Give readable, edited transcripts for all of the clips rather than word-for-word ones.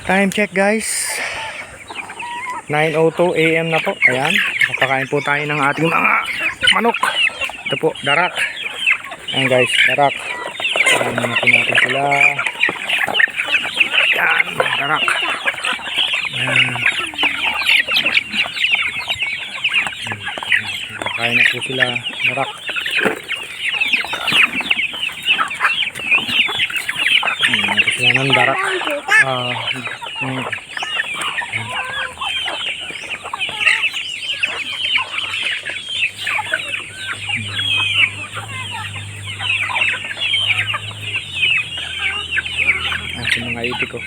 Time check guys, 9:02 AM na po. Ayan, kapakain po tayo ng ating mga manok. Ito po, darak. Ayan guys, darak. Ayan natin sila. Ayan, darak. Ayan. Kapakain na po sila, darak. Ayan, sila ng darak. Yung mga itik ko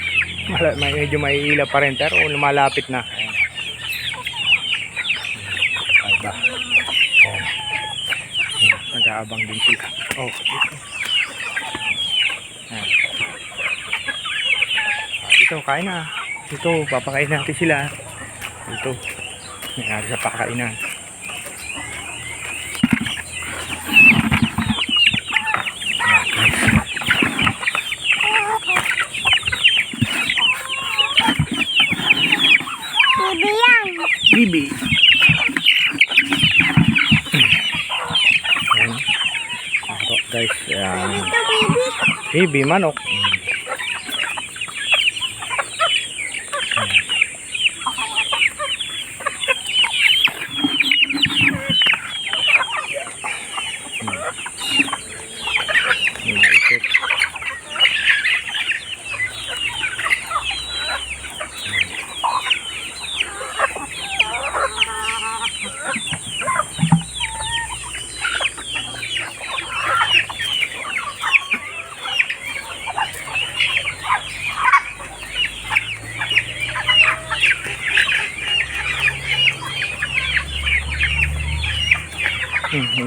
medyo may ilaw pa rin pero lumalapit na. Diba? Nag-aabang din sila. Dito kain na. Dito papakain natin sila. Dito nangyari sa pakainan. Bibi. Ayan. Guys, ayan. Bibi manok.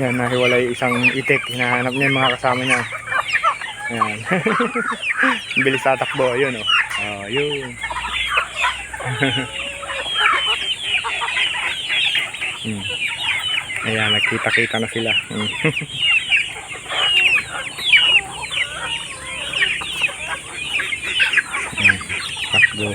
Yan, nahiwalay isang itik. Hinahanap niya yung mga kasama niya. Ayan. Bilis tatakbo. Ayun o. Oh, yun. Ayan, nagkita-kita na sila. Takbo.